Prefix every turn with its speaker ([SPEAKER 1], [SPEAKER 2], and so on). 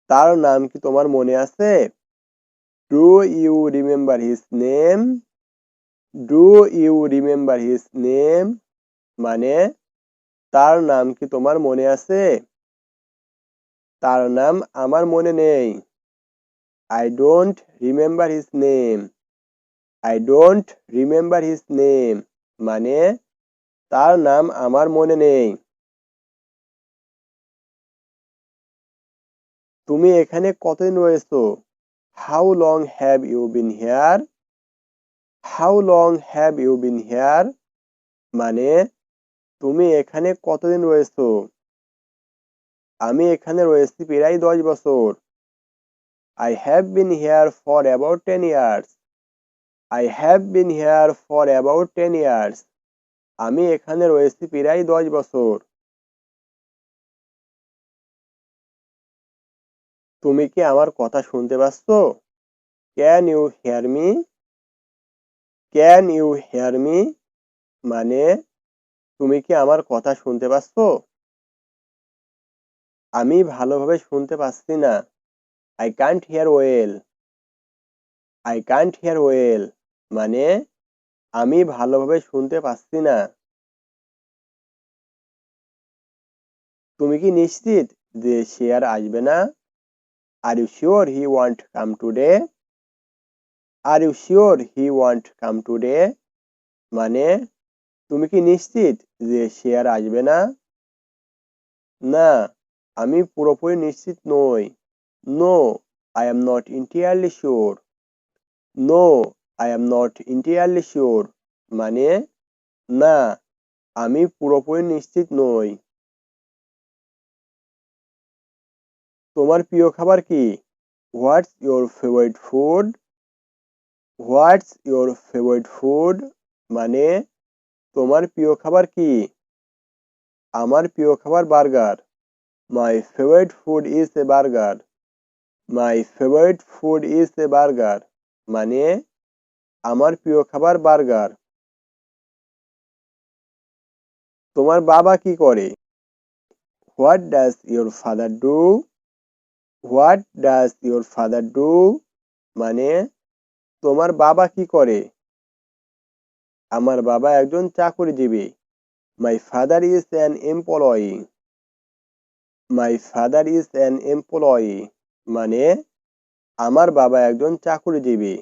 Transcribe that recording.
[SPEAKER 1] তার নাম কি তোমার মনে আছে? Do you remember his name? Do you remember his name মানে তার নাম কি তোমার মনে আছে? তার নাম আমার মনে নেই। I don't remember his name. I don't remember his name মানে তার নাম আমার মনে নেই। তুমি এখানে কতদিন রয়েছো? How long have you been here? How long have you been here মানে তুমি এখানে কতদিন রয়েছো? আমি এখানে রয়েছি প্রায় 10 বছর। I have been here for about 10 years. I have been here for about 10 years. আমি এখানে রয়েছি প্রায় 10 বছর। তুমি কি আমার কথা শুনতে পাচ্ছ? Can you hear me? Can you hear me মানে তুমি কি আমার কথা শুনতে পাচ্ছ? আমি ভালোভাবে শুনতে পাচ্ছি না। I can't hear well. I can't hear well মানে আমি ভালোভাবে শুনতে পাচ্ছি না। তুমি কি নিশ্চিত যে সে আর আসবে না? Are you sure he won't come today? Are you sure he won't come today মানে তুমি কি নিশ্চিত যে সে আর আসবে না? না, আমি পুরোপুরি নিশ্চিত নই। No, I am not entirely sure. No, I am not entirely sure মানে না, আমি পুরোপুরি নিশ্চিত নই। তোমার প্রিয় খাবার কি? What's your favorite food? What's your favorite food মানে তোমার প্রিয় খাবার কি? আমার প্রিয় খাবার burger. My favorite food is a burger. My favorite food is a burger মানে আমার প্রিয় খাবার বার্গার। তোমার বাবা কি করে? What does your father do? What does your father do মানে তোমার বাবা কি করে? আমার বাবা একজন চাকরিজীবী। My father is an employee. My father is an employee মানে আমার বাবা একজন চাকরিজীবী।